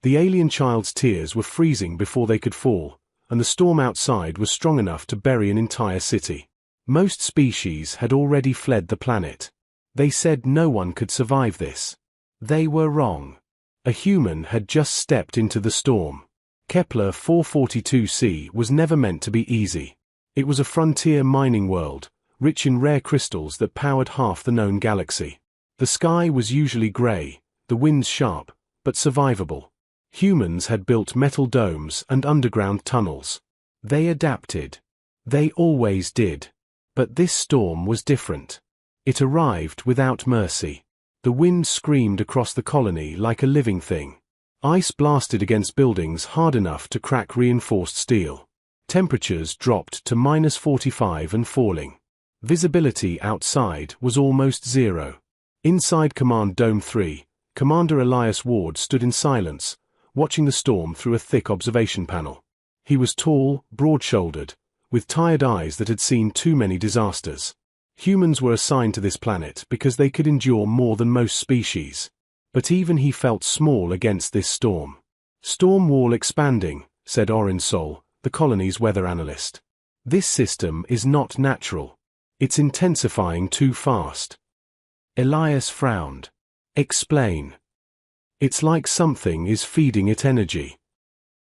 The alien child's tears were freezing before they could fall, and the storm outside was strong enough to bury an entire city. Most species had already fled the planet. They said no one could survive this. They were wrong. A human had just stepped into the storm. Kepler 442c was never meant to be easy. It was a frontier mining world, rich in rare crystals that powered half the known galaxy. The sky was usually grey, the winds sharp, but survivable. Humans had built metal domes and underground tunnels. They adapted. They always did. But this storm was different. It arrived without mercy. The wind screamed across the colony like a living thing. Ice blasted against buildings hard enough to crack reinforced steel. Temperatures dropped to -45 and falling. Visibility outside was almost zero. Inside Command Dome 3, Commander Elias Ward stood in silence, watching the storm through a thick observation panel. He was tall, broad-shouldered, with tired eyes that had seen too many disasters. Humans were assigned to this planet because they could endure more than most species. But even he felt small against this storm. "Storm wall expanding," said Orin Sol, the colony's weather analyst. "This system is not natural. It's intensifying too fast." Elias frowned. "Explain." "It's like something is feeding it energy."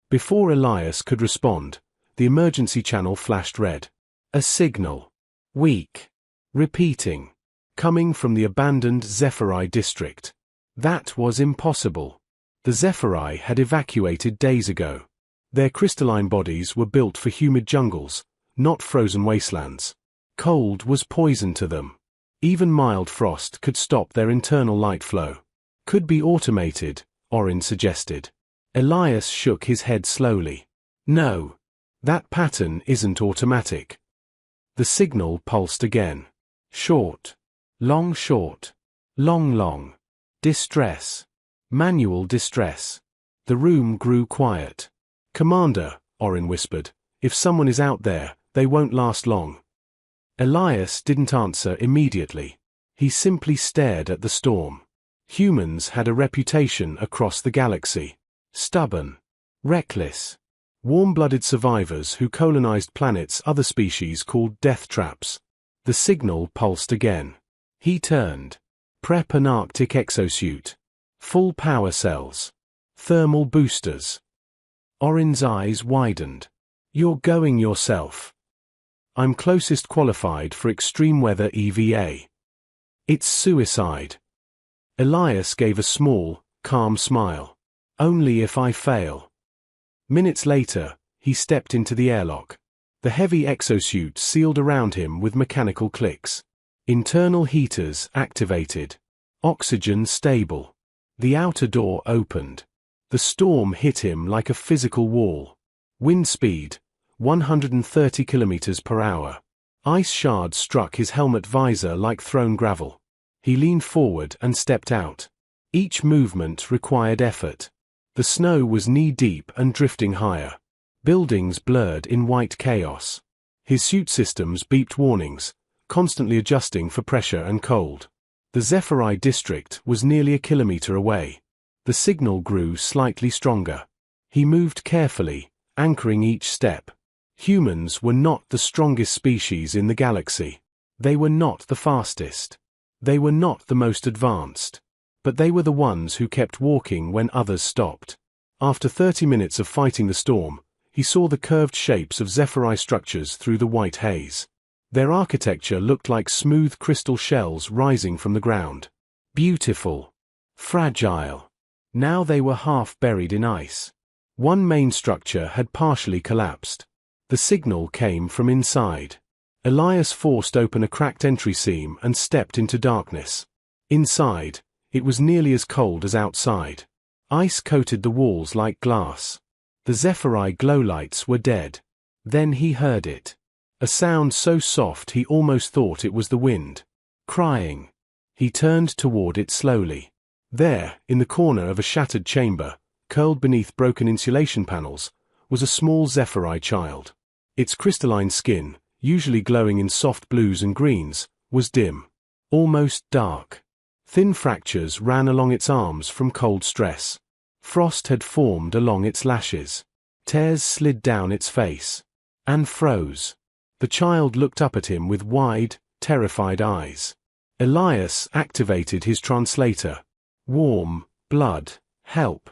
Before Elias could respond, the emergency channel flashed red. A signal. Weak. Repeating. Coming from the abandoned HFY district. That was impossible. The HFY had evacuated days ago. Their crystalline bodies were built for humid jungles, not frozen wastelands. Cold was poison to them. Even mild frost could stop their internal light flow. "Could be automated," Orin suggested. Elias shook his head slowly. "No. That pattern isn't automatic." The signal pulsed again. Short. Long short. Long long. Distress. Manual distress. The room grew quiet. "Commander," Orin whispered, "if someone is out there, they won't last long." Elias didn't answer immediately. He simply stared at the storm. Humans had a reputation across the galaxy. Stubborn. Reckless. Warm-blooded survivors who colonized planets other species called death traps. The signal pulsed again. He turned. "Prep an Arctic exosuit. Full power cells. Thermal boosters." Orin's eyes widened. "You're going yourself." "I'm closest qualified for extreme weather EVA." "It's suicide." Elias gave a small, calm smile. "Only if I fail." Minutes later, he stepped into the airlock. The heavy exosuit sealed around him with mechanical clicks. Internal heaters activated. Oxygen stable. The outer door opened. The storm hit him like a physical wall. Wind speed, 130 kilometers per hour. Ice shards struck his helmet visor like thrown gravel. He leaned forward and stepped out. Each movement required effort. The snow was knee-deep and drifting higher. Buildings blurred in white chaos. His suit systems beeped warnings, constantly adjusting for pressure and cold. The HFY district was nearly a kilometer away. The signal grew slightly stronger. He moved carefully, anchoring each step. Humans were not the strongest species in the galaxy. They were not the fastest. They were not the most advanced. But they were the ones who kept walking when others stopped. After 30 minutes of fighting the storm, he saw the curved shapes of HFY structures through the white haze. Their architecture looked like smooth crystal shells rising from the ground. Beautiful. Fragile. Now they were half buried in ice. One main structure had partially collapsed. The signal came from inside. Elias forced open a cracked entry seam and stepped into darkness. Inside, it was nearly as cold as outside. Ice coated the walls like glass. The HFY glow lights were dead. Then he heard it. A sound so soft he almost thought it was the wind. Crying. He turned toward it slowly. There, in the corner of a shattered chamber, curled beneath broken insulation panels, was a small HFY child. Its crystalline skin, usually glowing in soft blues and greens, was dim. Almost dark. Thin fractures ran along its arms from cold stress. Frost had formed along its lashes. Tears slid down its face. And froze. The child looked up at him with wide, terrified eyes. Elias activated his translator. Warm, blood, help.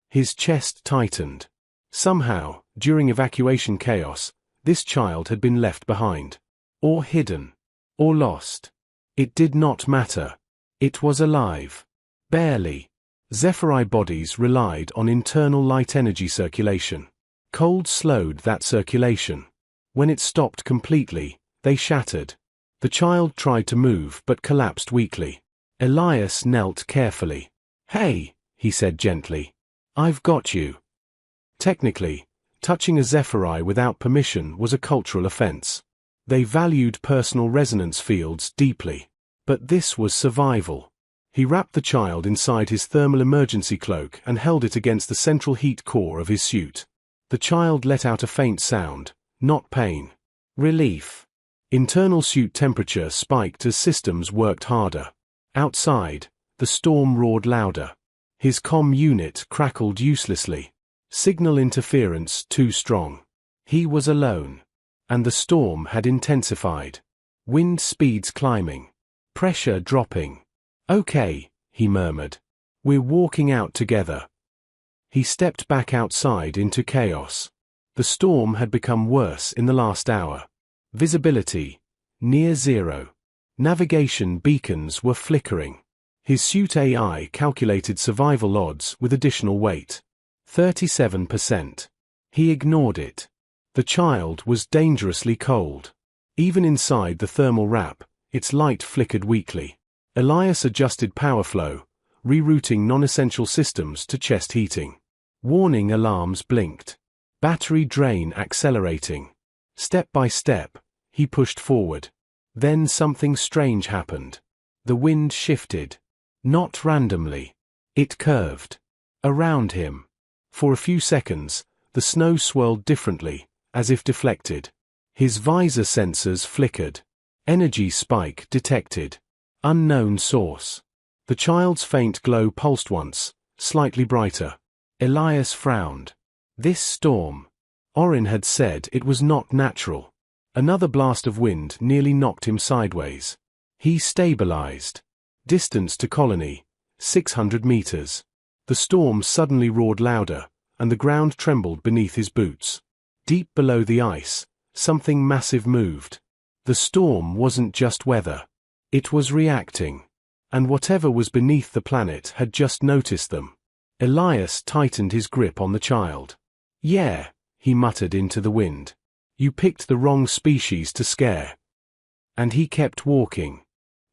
His chest tightened. Somehow, during evacuation chaos, this child had been left behind. Or hidden. Or lost. It did not matter. It was alive. Barely. Zephyri bodies relied on internal light energy circulation. Cold slowed that circulation. When it stopped completely, they shattered. The child tried to move but collapsed weakly. Elias knelt carefully. "Hey," he said gently. "I've got you." Technically, touching a Zephyri without permission was a cultural offense. They valued personal resonance fields deeply. But this was survival. He wrapped the child inside his thermal emergency cloak and held it against the central heat core of his suit. The child let out a faint sound, not pain. Relief. Internal suit temperature spiked as systems worked harder. Outside, the storm roared louder. His comm unit crackled uselessly. Signal interference too strong. He was alone. And the storm had intensified. Wind speeds climbing. Pressure dropping. "Okay," he murmured. "We're walking out together." He stepped back outside into chaos. The storm had become worse in the last hour. Visibility, near zero. Navigation beacons were flickering. His suit AI calculated survival odds with additional weight. 37%. He ignored it. The child was dangerously cold. Even inside the thermal wrap, its light flickered weakly. Elias adjusted power flow, rerouting non-essential systems to chest heating. Warning alarms blinked. Battery drain accelerating. Step by step, he pushed forward. Then something strange happened. The wind shifted. Not randomly. It curved. Around him. For a few seconds, the snow swirled differently, as if deflected. His visor sensors flickered. Energy spike detected. Unknown source. The child's faint glow pulsed once, slightly brighter. Elias frowned. This storm. Orin had said it was not natural. Another blast of wind nearly knocked him sideways. He stabilized. Distance to colony, 600 meters. The storm suddenly roared louder, and the ground trembled beneath his boots. Deep below the ice, something massive moved. The storm wasn't just weather. It was reacting. And whatever was beneath the planet had just noticed them. Elias tightened his grip on the child. "Yeah," he muttered into the wind. "You picked the wrong species to scare." And he kept walking.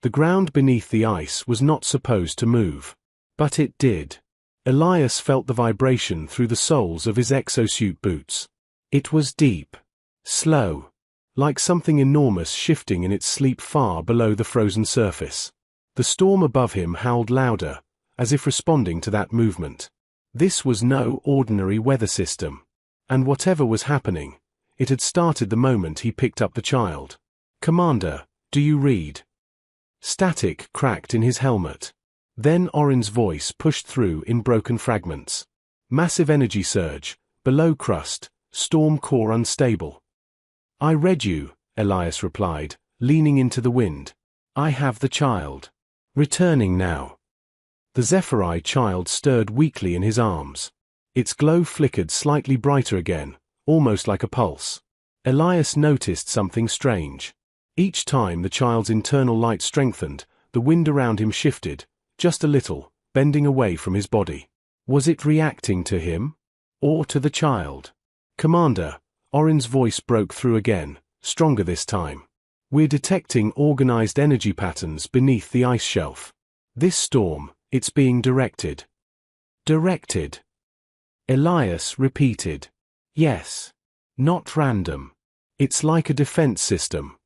The ground beneath the ice was not supposed to move. But it did. Elias felt the vibration through the soles of his exosuit boots. It was deep. Slow. Like something enormous shifting in its sleep far below the frozen surface. The storm above him howled louder, as if responding to that movement. This was no ordinary weather system. And whatever was happening, it had started the moment he picked up the child. "Commander, do you read?" Static cracked in his helmet. Then Orin's voice pushed through in broken fragments. Massive energy surge, below crust, storm core unstable. "I read you," Elias replied, leaning into the wind. "I have the child. Returning now." The Zephyri child stirred weakly in his arms. Its glow flickered slightly brighter again, almost like a pulse. Elias noticed something strange. Each time the child's internal light strengthened, the wind around him shifted, just a little, bending away from his body. Was it reacting to him? Or to the child? "Commander," Orin's voice broke through again, stronger this time. "We're detecting organized energy patterns beneath the ice shelf. This storm, it's being directed." "Directed?" Elias repeated. "Yes. Not random. It's like a defense system."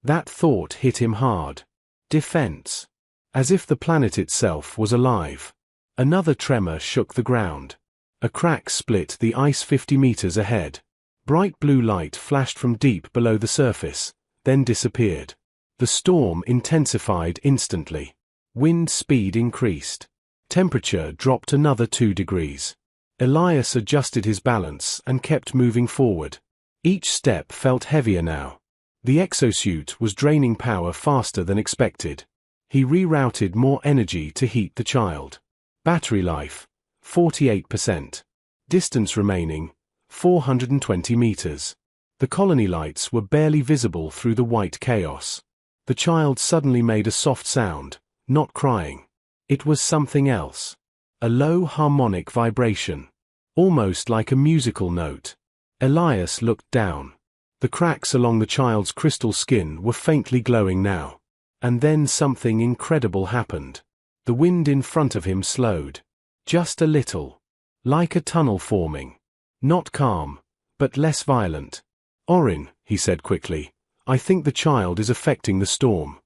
That thought hit him hard. Defense. As if the planet itself was alive. Another tremor shook the ground. A crack split the ice 50 meters ahead. Bright blue light flashed from deep below the surface, then disappeared. The storm intensified instantly. Wind speed increased. Temperature dropped another 2 degrees. Elias adjusted his balance and kept moving forward. Each step felt heavier now. The exosuit was draining power faster than expected. He rerouted more energy to heat the child. Battery life, 48%. Distance remaining, 420 meters. The colony lights were barely visible through the white chaos. The child suddenly made a soft sound, not crying. It was something else. A low harmonic vibration. Almost like a musical note. Elias looked down. The cracks along the child's crystal skin were faintly glowing now. And then something incredible happened. The wind in front of him slowed. Just a little. Like a tunnel forming. Not calm, but less violent. "Orin," he said quickly, "I think the child is affecting the storm."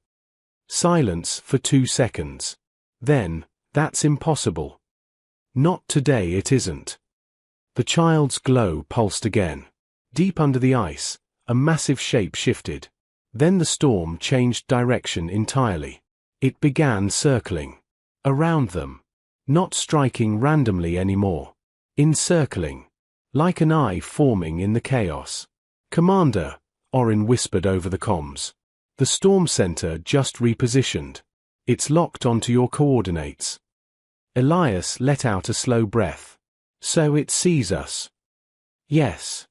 Silence for 2 seconds. Then, "That's impossible." "Not today, it isn't." The child's glow pulsed again. Deep under the ice, a massive shape shifted. Then the storm changed direction entirely. It began circling. Around them. Not striking randomly anymore. Encircling. Like an eye forming in the chaos. "Commander," Orin whispered over the comms. "The storm center just repositioned. It's locked onto your coordinates." Elias let out a slow breath. "So it sees us?" "Yes."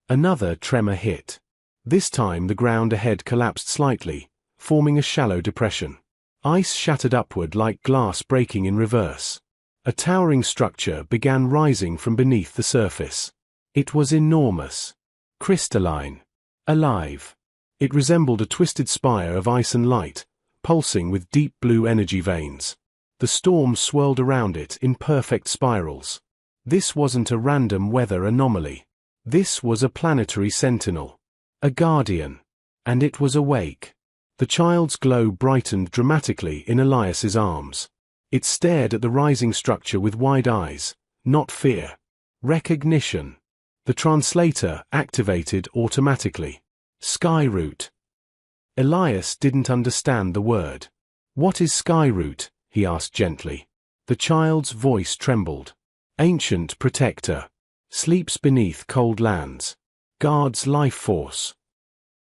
Another tremor hit. This time the ground ahead collapsed slightly, forming a shallow depression. Ice shattered upward like glass breaking in reverse. A towering structure began rising from beneath the surface. It was enormous. Crystalline. Alive. It resembled a twisted spire of ice and light, pulsing with deep blue energy veins. The storm swirled around it in perfect spirals. This wasn't a random weather anomaly. This was a planetary sentinel. A guardian. And it was awake. The child's glow brightened dramatically in Elias's arms. It stared at the rising structure with wide eyes, not fear. Recognition. The translator activated automatically. Skyroot. Elias didn't understand the word. "What is Skyroot?" he asked gently. The child's voice trembled. "Ancient protector. Sleeps beneath cold lands. Guards life force."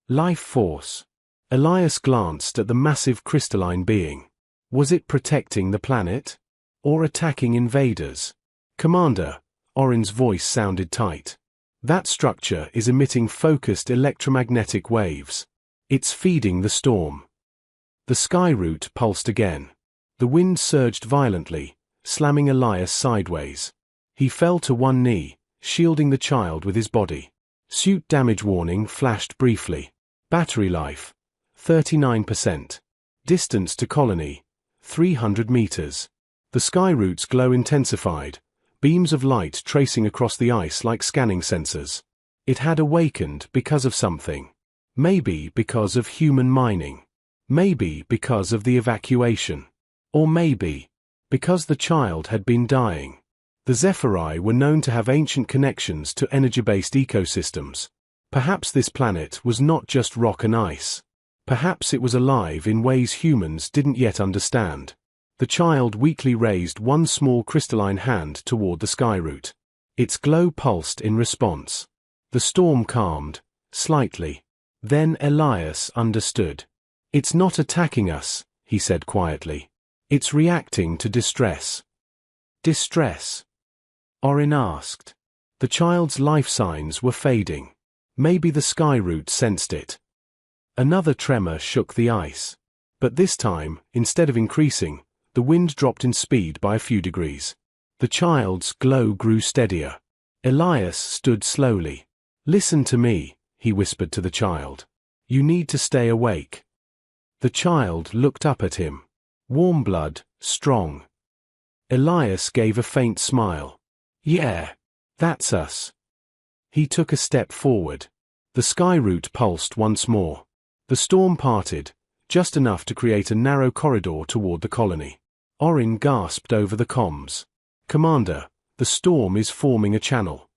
Life force. Elias glanced at the massive crystalline being. Was it protecting the planet? Or attacking invaders? "Commander," Orin's voice sounded tight. "That structure is emitting focused electromagnetic waves. It's feeding the storm." The skyroot pulsed again. The wind surged violently, slamming Elias sideways. He fell to one knee, shielding the child with his body. Suit damage warning flashed briefly. Battery life, 39%. Distance to colony, 300 meters. The skyroot's glow intensified, beams of light tracing across the ice like scanning sensors. It had awakened because of something. Maybe because of human mining. Maybe because of the evacuation. Or maybe because the child had been dying. The Zephyri were known to have ancient connections to energy-based ecosystems. Perhaps this planet was not just rock and ice. Perhaps it was alive in ways humans didn't yet understand. The child weakly raised one small crystalline hand toward the skyroot. Its glow pulsed in response. The storm calmed, slightly. Then Elias understood. "It's not attacking us," he said quietly. "It's reacting to distress." "Distress?" Orin asked. The child's life signs were fading. Maybe the skyroot sensed it. Another tremor shook the ice. But this time, instead of increasing, the wind dropped in speed by a few degrees. The child's glow grew steadier. Elias stood slowly. "Listen to me," he whispered to the child. "You need to stay awake." The child looked up at him. Warm blood, strong. Elias gave a faint smile. "Yeah, that's us." He took a step forward. The skyroot pulsed once more. The storm parted, just enough to create a narrow corridor toward the colony. Orin gasped over the comms. "Commander, the storm is forming a channel."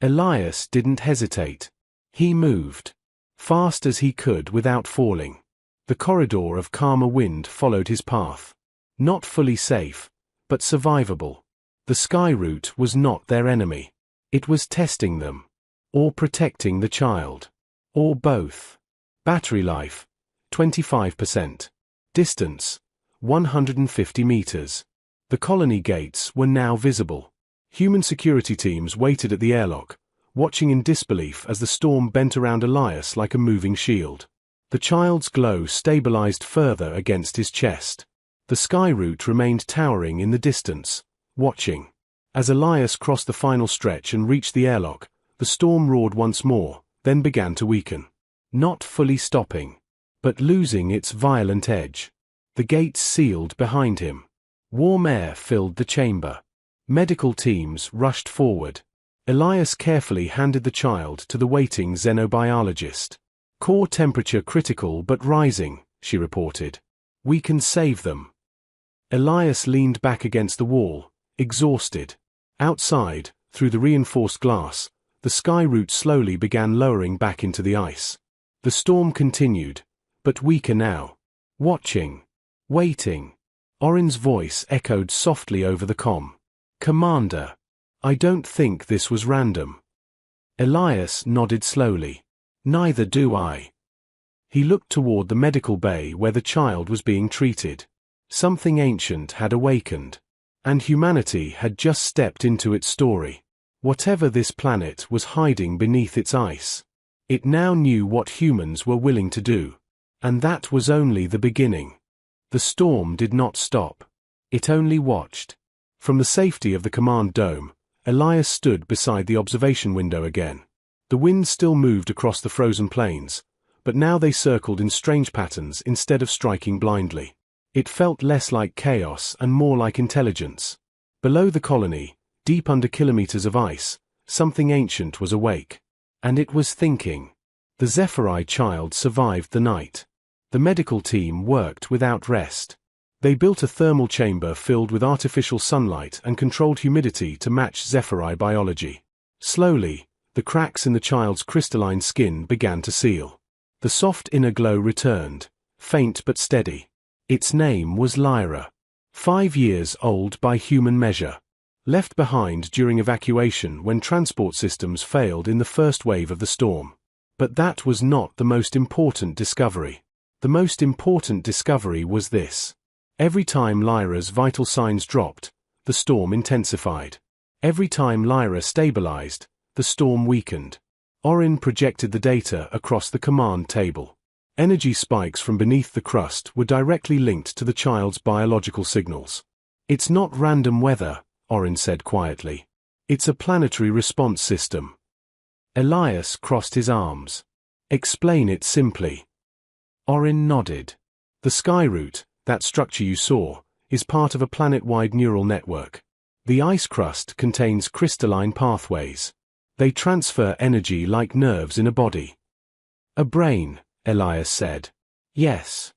Elias didn't hesitate. He moved. Fast as he could without falling. The corridor of calmer wind followed his path. Not fully safe, but survivable. The sky route was not their enemy. It was testing them. Or protecting the child. Or both. Battery life, 25%. Distance, 150 meters. The colony gates were now visible. Human security teams waited at the airlock, watching in disbelief as the storm bent around Elias like a moving shield. The child's glow stabilized further against his chest. The sky route remained towering in the distance, watching. As Elias crossed the final stretch and reached the airlock, the storm roared once more, then began to weaken. Not fully stopping, but losing its violent edge. The gates sealed behind him. Warm air filled the chamber. Medical teams rushed forward. Elias carefully handed the child to the waiting xenobiologist. Core temperature critical but rising, she reported. We can save them. Elias leaned back against the wall, exhausted. Outside, through the reinforced glass, the sky route slowly began lowering back into the ice. The storm continued, but weaker now. Watching. Waiting. Orin's voice echoed softly over the comm. Commander. I don't think this was random. Elias nodded slowly. Neither do I. He looked toward the medical bay where the child was being treated. Something ancient had awakened. And humanity had just stepped into its story. Whatever this planet was hiding beneath its ice. It now knew what humans were willing to do. And that was only the beginning. The storm did not stop. It only watched. From the safety of the command dome, Elias stood beside the observation window again. The wind still moved across the frozen plains, but now they circled in strange patterns instead of striking blindly. It felt less like chaos and more like intelligence. Below the colony, deep under kilometers of ice, something ancient was awake. And it was thinking. The HFY child survived the night. The medical team worked without rest. They built a thermal chamber filled with artificial sunlight and controlled humidity to match HFY biology. Slowly, the cracks in the child's crystalline skin began to seal. The soft inner glow returned, faint but steady. Its name was Lyra. 5 years old by human measure. Left behind during evacuation when transport systems failed in the first wave of the storm. But that was not the most important discovery. The most important discovery was this. Every time Lyra's vital signs dropped, the storm intensified. Every time Lyra stabilized, the storm weakened. Orin projected the data across the command table. Energy spikes from beneath the crust were directly linked to the child's biological signals. It's not random weather, Orin said quietly. It's a planetary response system. Elias crossed his arms. Explain it simply. Orin nodded. The sky route, that structure you saw, is part of a planet-wide neural network. The ice crust contains crystalline pathways. They transfer energy like nerves in a body. A brain, Elias said. Yes.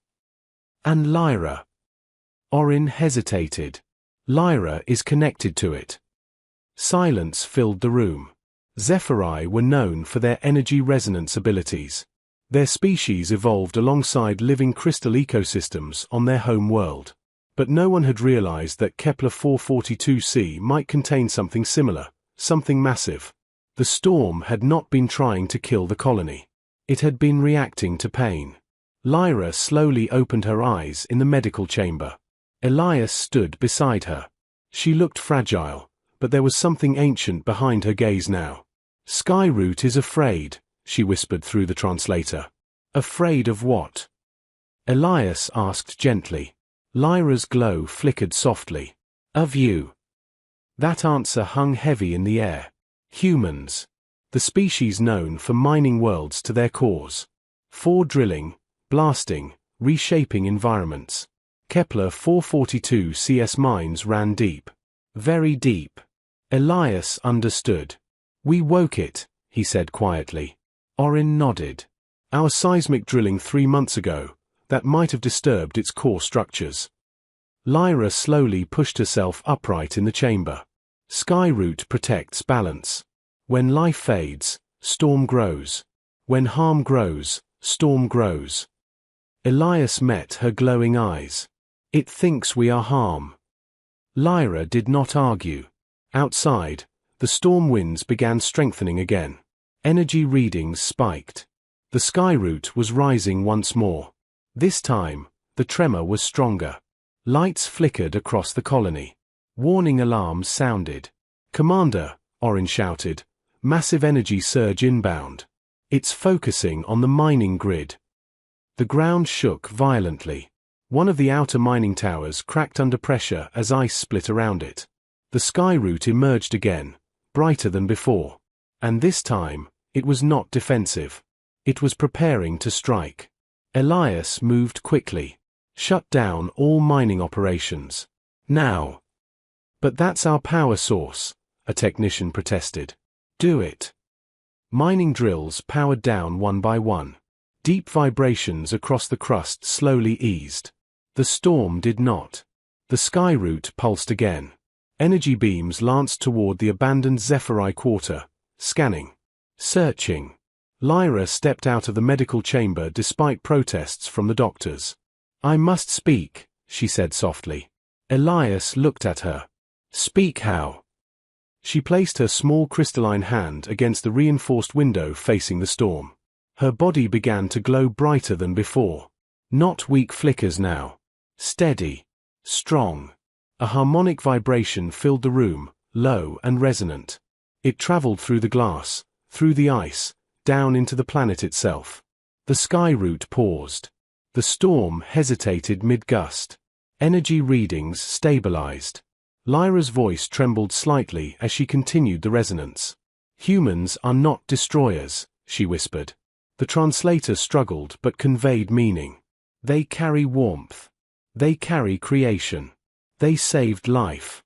And Lyra. Orin hesitated. Lyra is connected to it. Silence filled the room. HFY were known for their energy resonance abilities. Their species evolved alongside living crystal ecosystems on their home world. But no one had realized that Kepler 442c might contain something similar, something massive. The storm had not been trying to kill the colony. It had been reacting to pain. Lyra slowly opened her eyes in the medical chamber. Elias stood beside her. She looked fragile, but there was something ancient behind her gaze now. Skyroot is afraid, she whispered through the translator. Afraid of what? Elias asked gently. Lyra's glow flickered softly. Of you. That answer hung heavy in the air. Humans. The species known for mining worlds to their cores. For drilling, blasting, reshaping environments. Kepler 442 CS mines ran deep. Very deep. Elias understood. We woke it, he said quietly. Orin nodded. Our seismic drilling 3 months ago, that might have disturbed its core structures. Lyra slowly pushed herself upright in the chamber. Skyroot protects balance. When life fades, storm grows. When harm grows, storm grows. Elias met her glowing eyes. It thinks we are harm. Lyra did not argue. Outside, the storm winds began strengthening again. Energy readings spiked. The sky route was rising once more. This time, the tremor was stronger. Lights flickered across the colony. Warning alarms sounded. "Commander," Orin shouted, "massive energy surge inbound. It's focusing on the mining grid." The ground shook violently. One of the outer mining towers cracked under pressure as ice split around it. The sky route emerged again, brighter than before. And this time, it was not defensive. It was preparing to strike. Elias moved quickly. "Shut down all mining operations. Now." "But that's our power source," a technician protested. "Do it." Mining drills powered down one by one. Deep vibrations across the crust slowly eased. The storm did not. The sky route pulsed again. Energy beams lanced toward the abandoned Zephyri quarter, scanning. Searching. Lyra stepped out of the medical chamber despite protests from the doctors. "I must speak," she said softly. Elias looked at her. "Speak how?" She placed her small crystalline hand against the reinforced window facing the storm. Her body began to glow brighter than before. Not weak flickers now. Steady. Strong. A harmonic vibration filled the room, low and resonant. It traveled through the glass, through the ice, down into the planet itself. The sky route paused. The storm hesitated mid-gust. Energy readings stabilized. Lyra's voice trembled slightly as she continued the resonance. "Humans are not destroyers," she whispered. The translator struggled but conveyed meaning. "They carry warmth. They carry creation. They saved life."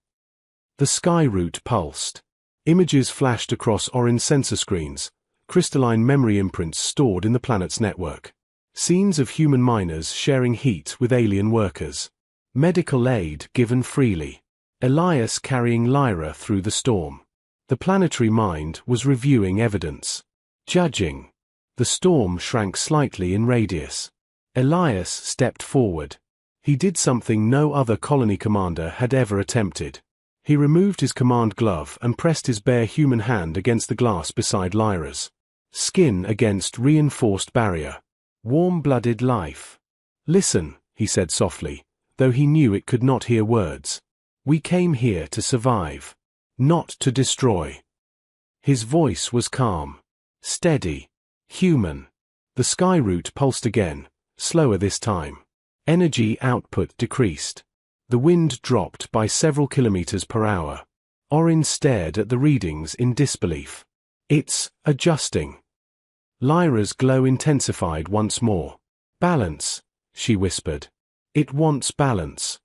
The sky route pulsed. Images flashed across Orin sensor screens, crystalline memory imprints stored in the planet's network. Scenes of human miners sharing heat with alien workers. Medical aid given freely. Elias carrying Lyra through the storm. The planetary mind was reviewing evidence. Judging. The storm shrank slightly in radius. Elias stepped forward. He did something no other colony commander had ever attempted. He removed his command glove and pressed his bare human hand against the glass beside Lyra's. Skin against reinforced barrier. Warm-blooded life. "Listen," he said softly, though he knew it could not hear words. "We came here to survive. Not to destroy." His voice was calm. Steady. Human. The sky route pulsed again, slower this time. Energy output decreased. The wind dropped by several kilometers per hour. Orin stared at the readings in disbelief. "It's adjusting." Lyra's glow intensified once more. "Balance," she whispered. "It wants balance."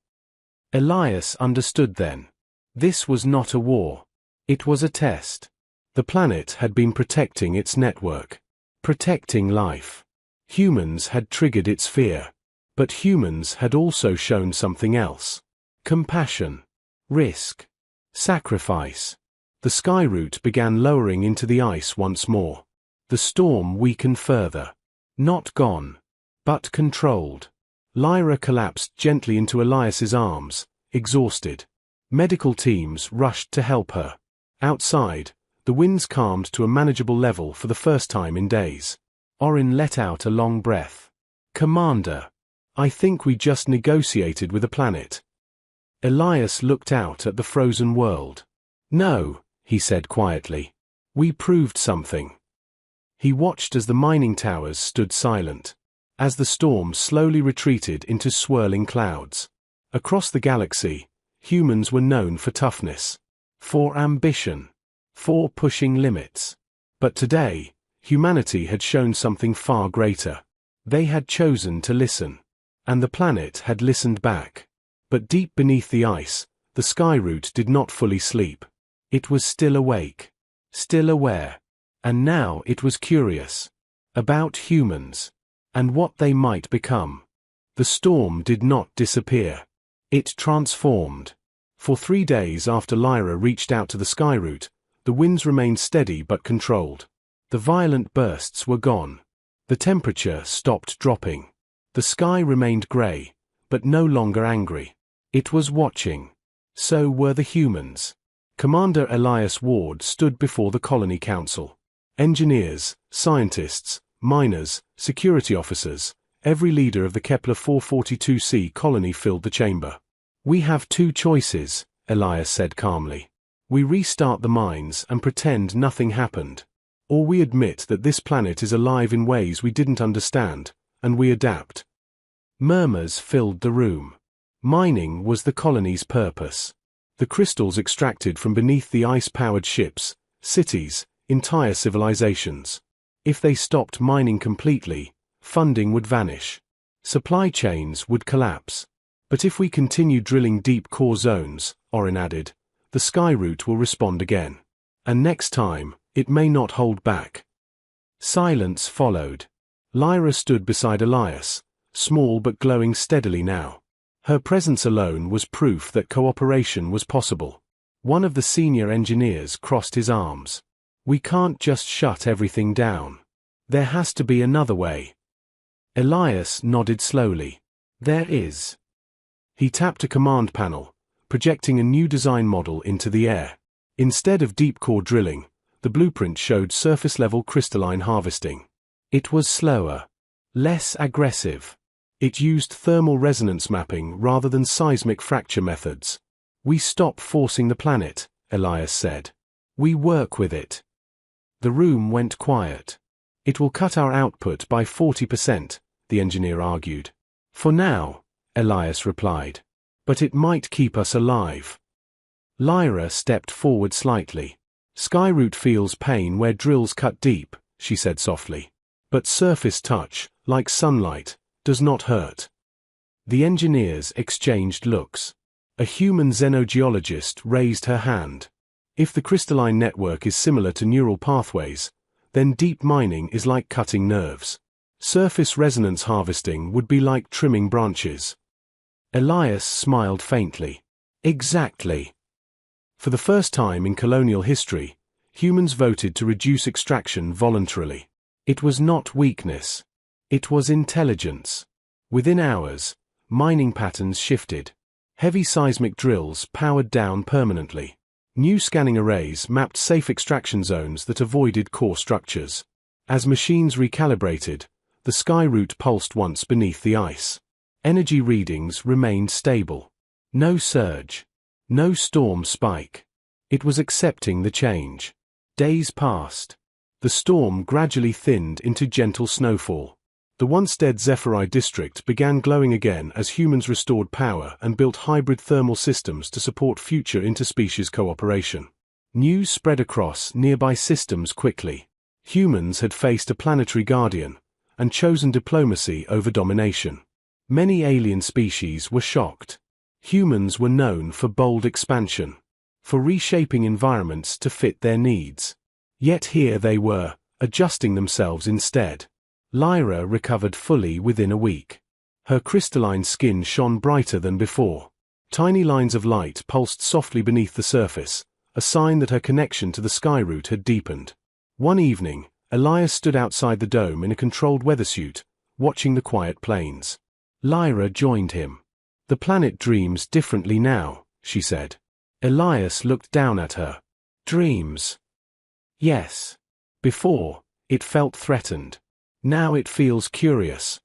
Elias understood then. This was not a war. It was a test. The planet had been protecting its network. Protecting life. Humans had triggered its fear. But humans had also shown something else. Compassion. Risk. Sacrifice. The sky route began lowering into the ice once more. The storm weakened further. Not gone. But controlled. Lyra collapsed gently into Elias's arms, exhausted. Medical teams rushed to help her. Outside, the winds calmed to a manageable level for the first time in days. Orin let out a long breath. "Commander, I think we just negotiated with a planet." Elias looked out at the frozen world. "No," he said quietly. "We proved something." He watched as the mining towers stood silent, as the storm slowly retreated into swirling clouds. Across the galaxy, humans were known for toughness, for ambition, for pushing limits. But today, humanity had shown something far greater. They had chosen to listen. And the planet had listened back. But deep beneath the ice, the sky route did not fully sleep. It was still awake. Still aware. And now it was curious. About humans. And what they might become. The storm did not disappear. It transformed. For 3 days after Lyra reached out to the sky route, the winds remained steady but controlled. The violent bursts were gone. The temperature stopped dropping. The sky remained grey, but no longer angry. It was watching. So were the humans. Commander Elias Ward stood before the Colony Council. Engineers, scientists, miners, security officers, every leader of the Kepler 442c colony filled the chamber. "We have two choices," Elias said calmly. "We restart the mines and pretend nothing happened. Or we admit that this planet is alive in ways we didn't understand, and we adapt." Murmurs filled the room. Mining was the colony's purpose. The crystals extracted from beneath the ice-powered ships, cities, entire civilizations. If they stopped mining completely, funding would vanish. Supply chains would collapse. But if we continue drilling deep core zones, Orin added, the sky route will respond again. And next time, it may not hold back. Silence followed. Lyra stood beside Elias, small but glowing steadily now. Her presence alone was proof that cooperation was possible. One of the senior engineers crossed his arms. "We can't just shut everything down. There has to be another way." Elias nodded slowly. "There is." He tapped a command panel, projecting a new design model into the air. Instead of deep core drilling, the blueprint showed surface-level crystalline harvesting. It was slower, less aggressive. It used thermal resonance mapping rather than seismic fracture methods. "We stop forcing the planet," Elias said. "We work with it." The room went quiet. "It will cut our output by 40%, the engineer argued. "For now," Elias replied. "But it might keep us alive." Lyra stepped forward slightly. "Skyroot feels pain where drills cut deep," she said softly. "But surface touch, like sunlight, does not hurt." The engineers exchanged looks. A human xenogeologist raised her hand. "If the crystalline network is similar to neural pathways, then deep mining is like cutting nerves. Surface resonance harvesting would be like trimming branches." Elias smiled faintly. "Exactly." For the first time in colonial history, humans voted to reduce extraction voluntarily. It was not weakness. It was intelligence. Within hours, mining patterns shifted. Heavy seismic drills powered down permanently. New scanning arrays mapped safe extraction zones that avoided core structures. As machines recalibrated, the sky route pulsed once beneath the ice. Energy readings remained stable. No surge. No storm spike. It was accepting the change. Days passed. The storm gradually thinned into gentle snowfall. The once dead Zephyri district began glowing again as humans restored power and built hybrid thermal systems to support future interspecies cooperation. News spread across nearby systems quickly. Humans had faced a planetary guardian and chosen diplomacy over domination. Many alien species were shocked. Humans were known for bold expansion, for reshaping environments to fit their needs. Yet here they were, adjusting themselves instead. Lyra recovered fully within a week. Her crystalline skin shone brighter than before. Tiny lines of light pulsed softly beneath the surface, a sign that her connection to the sky route had deepened. One evening, Elias stood outside the dome in a controlled weathersuit, watching the quiet plains. Lyra joined him. "The planet dreams differently now," she said. Elias looked down at her. "Dreams?" "Yes. Before, it felt threatened. Now it feels curious."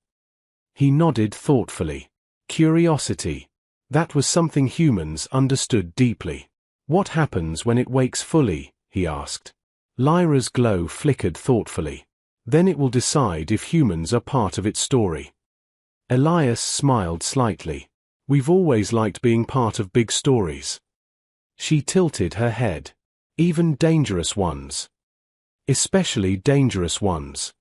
He nodded thoughtfully. Curiosity. That was something humans understood deeply. "What happens when it wakes fully?" he asked. Lyra's glow flickered thoughtfully. "Then it will decide if humans are part of its story." Elias smiled slightly. "We've always liked being part of big stories." She tilted her head. "Even dangerous ones. Especially dangerous ones."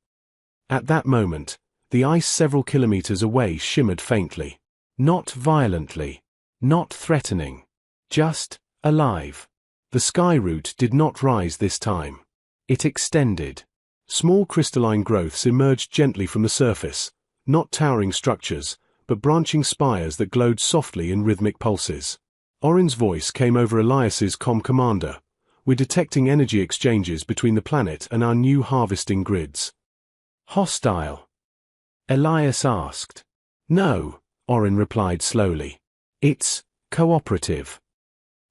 At that moment, the ice several kilometers away shimmered faintly. Not violently. Not threatening. Just alive. The sky route did not rise this time. It extended. Small crystalline growths emerged gently from the surface, not towering structures, but branching spires that glowed softly in rhythmic pulses. Orin's voice came over Elias's commander. "We're detecting energy exchanges between the planet and our new harvesting grids." "Hostile?" Elias asked. "No," Orin replied slowly. "It's cooperative."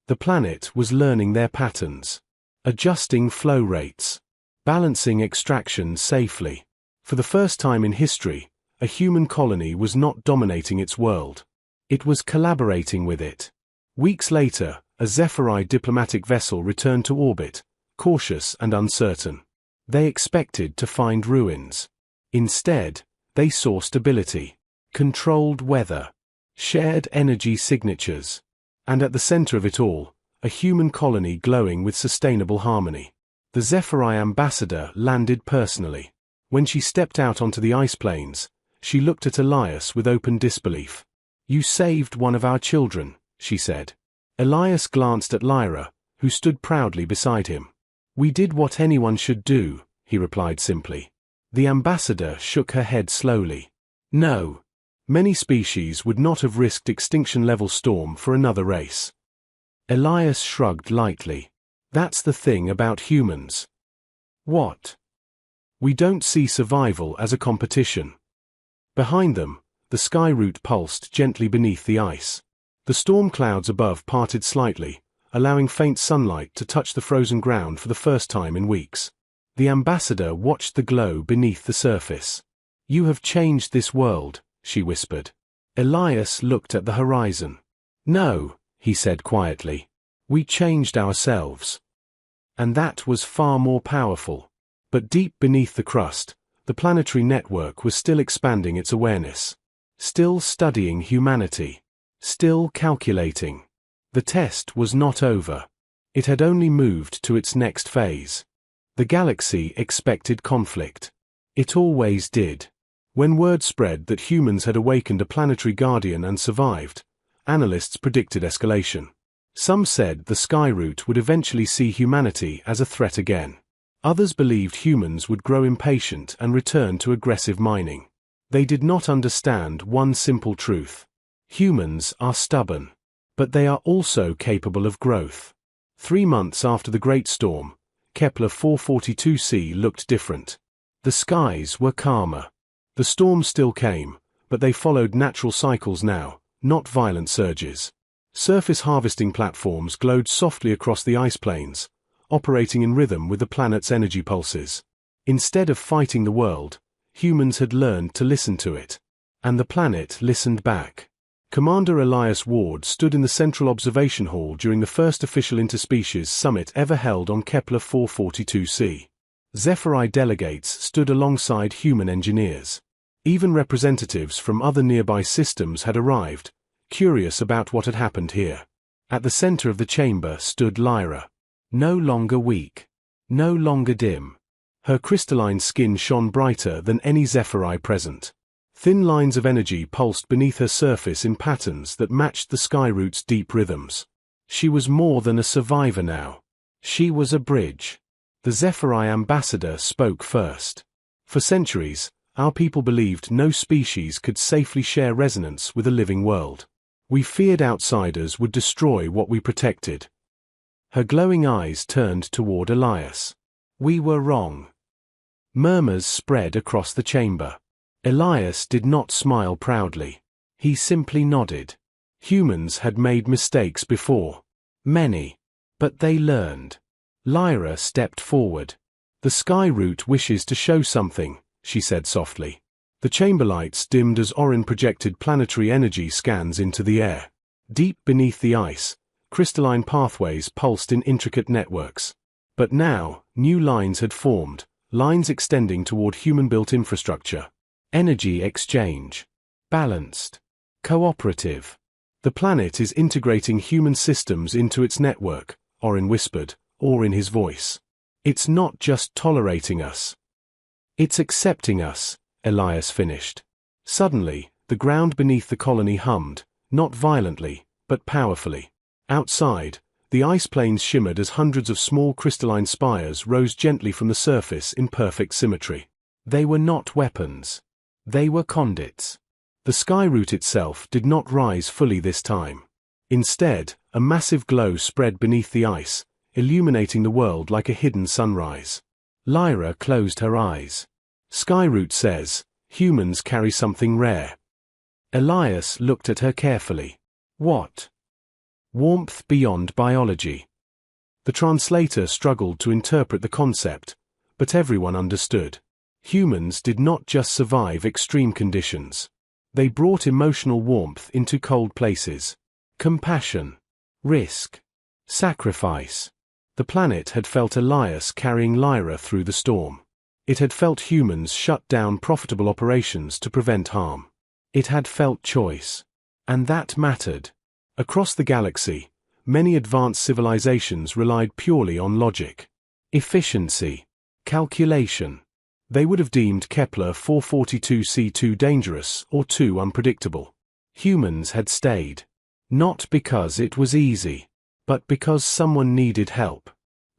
The planet was learning their patterns, adjusting flow rates, balancing extraction safely. For the first time in history, a human colony was not dominating its world. It was collaborating with it. Weeks later, a HFY diplomatic vessel returned to orbit, cautious and uncertain. They expected to find ruins. Instead, they saw stability, controlled weather, shared energy signatures, and at the center of it all, a human colony glowing with sustainable harmony. The HFY ambassador landed personally. When she stepped out onto the ice plains, she looked at Elias with open disbelief. "You saved one of our children," she said. Elias glanced at Lyra, who stood proudly beside him. "We did what anyone should do," he replied simply. The ambassador shook her head slowly. "No. Many species would not have risked extinction-level storm for another race." Elias shrugged lightly. "That's the thing about humans." "What?" "We don't see survival as a competition." Behind them, the sky route pulsed gently beneath the ice. The storm clouds above parted slightly, allowing faint sunlight to touch the frozen ground for the first time in weeks. The ambassador watched the glow beneath the surface. "You have changed this world," she whispered. Elias looked at the horizon. "No," he said quietly. "We changed ourselves." And that was far more powerful. But deep beneath the crust, the planetary network was still expanding its awareness. Still studying humanity. Still calculating. The test was not over. It had only moved to its next phase. The galaxy expected conflict. It always did. When word spread that humans had awakened a planetary guardian and survived, analysts predicted escalation. Some said the sky route would eventually see humanity as a threat again. Others believed humans would grow impatient and return to aggressive mining. They did not understand one simple truth. Humans are stubborn. But they are also capable of growth. 3 months after the Great Storm, Kepler 442c looked different. The skies were calmer. The storms still came, but they followed natural cycles now, not violent surges. Surface harvesting platforms glowed softly across the ice plains, operating in rhythm with the planet's energy pulses. Instead of fighting the world, humans had learned to listen to it. And the planet listened back. Commander Elias Ward stood in the Central Observation Hall during the first official interspecies summit ever held on Kepler 442c. HFY delegates stood alongside human engineers. Even representatives from other nearby systems had arrived, curious about what had happened here. At the center of the chamber stood Lyra. No longer weak. No longer dim. Her crystalline skin shone brighter than any HFY present. Thin lines of energy pulsed beneath her surface in patterns that matched the sky route's deep rhythms. She was more than a survivor now. She was a bridge. The HFY ambassador spoke first. For centuries, our people believed no species could safely share resonance with a living world. We feared outsiders would destroy what we protected. Her glowing eyes turned toward Elias. We were wrong. Murmurs spread across the chamber. Elias did not smile proudly. He simply nodded. Humans had made mistakes before. Many. But they learned. Lyra stepped forward. "The sky route wishes to show something," she said softly. The chamber lights dimmed as Orin projected planetary energy scans into the air. Deep beneath the ice, crystalline pathways pulsed in intricate networks. But now, new lines had formed, lines extending toward human-built infrastructure. Energy exchange. Balanced. Cooperative. The planet is integrating human systems into its network, Orin whispered, awe in his voice. It's not just tolerating us. It's accepting us, Elias finished. Suddenly, the ground beneath the colony hummed, not violently, but powerfully. Outside, the ice plains shimmered as hundreds of small crystalline spires rose gently from the surface in perfect symmetry. They were not weapons. They were conduits. The sky route itself did not rise fully this time. Instead, a massive glow spread beneath the ice, illuminating the world like a hidden sunrise. Lyra closed her eyes. Sky route says, humans carry something rare. Elias looked at her carefully. What? Warmth beyond biology. The translator struggled to interpret the concept, but everyone understood. Humans did not just survive extreme conditions. They brought emotional warmth into cold places. Compassion. Risk. Sacrifice. The planet had felt Elias carrying Lyra through the storm. It had felt humans shut down profitable operations to prevent harm. It had felt choice. And that mattered. Across the galaxy, many advanced civilizations relied purely on logic. Efficiency. Calculation. They would have deemed Kepler 442c too dangerous or too unpredictable. Humans had stayed. Not because it was easy, but because someone needed help.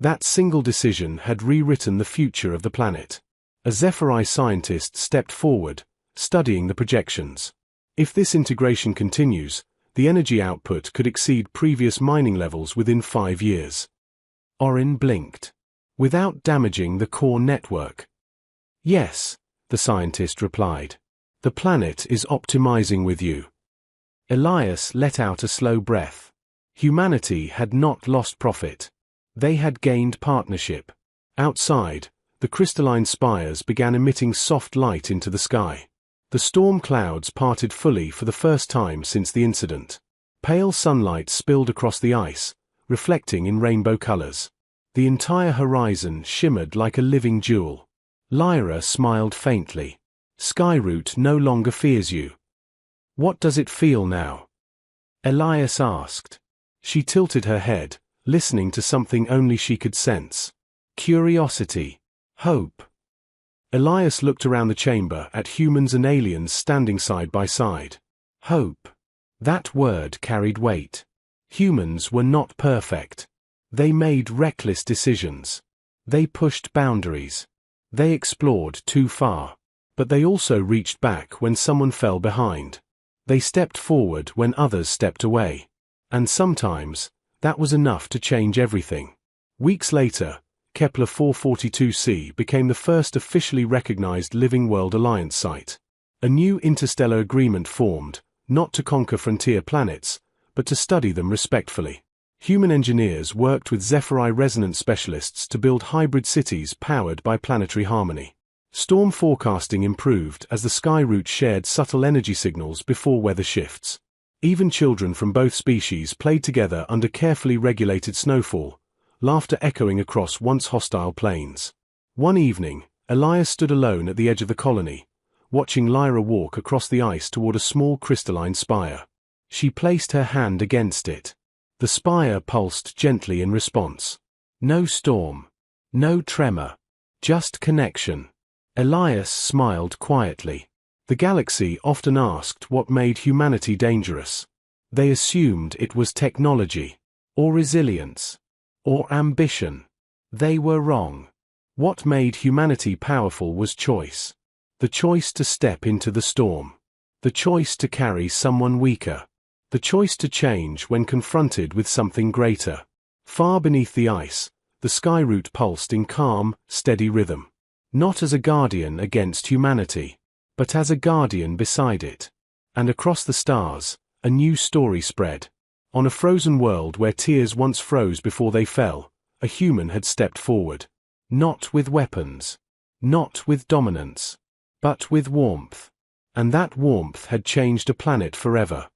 That single decision had rewritten the future of the planet. A HFY scientist stepped forward, studying the projections. If this integration continues, the energy output could exceed previous mining levels within 5 years. Orin blinked. Without damaging the core network. Yes, the scientist replied. The planet is optimizing with you. Elias let out a slow breath. Humanity had not lost profit. They had gained partnership. Outside, the crystalline spires began emitting soft light into the sky. The storm clouds parted fully for the first time since the incident. Pale sunlight spilled across the ice, reflecting in rainbow colors. The entire horizon shimmered like a living jewel. Lyra smiled faintly. Skyroot no longer fears you. What does it feel now? Elias asked. She tilted her head, listening to something only she could sense. Curiosity. Hope. Elias looked around the chamber at humans and aliens standing side by side. Hope. That word carried weight. Humans were not perfect. They made reckless decisions. They pushed boundaries. They explored too far. But they also reached back when someone fell behind. They stepped forward when others stepped away. And sometimes, that was enough to change everything. Weeks later, Kepler 442c became the first officially recognized Living World Alliance site. A new interstellar agreement formed, not to conquer frontier planets, but to study them respectfully. Human engineers worked with HFY resonance specialists to build hybrid cities powered by planetary harmony. Storm forecasting improved as the sky route shared subtle energy signals before weather shifts. Even children from both species played together under carefully regulated snowfall, laughter echoing across once hostile plains. One evening, Elias stood alone at the edge of the colony, watching Lyra walk across the ice toward a small crystalline spire. She placed her hand against it. The spire pulsed gently in response. No storm. No tremor. Just connection. Elias smiled quietly. The galaxy often asked what made humanity dangerous. They assumed it was technology, or resilience, or ambition. They were wrong. What made humanity powerful was choice. The choice to step into the storm. The choice to carry someone weaker. The choice to change when confronted with something greater. Far beneath the ice, the sky route pulsed in calm, steady rhythm. Not as a guardian against humanity, but as a guardian beside it. And across the stars, a new story spread. On a frozen world where tears once froze before they fell, a human had stepped forward. Not with weapons. Not with dominance. But with warmth. And that warmth had changed a planet forever.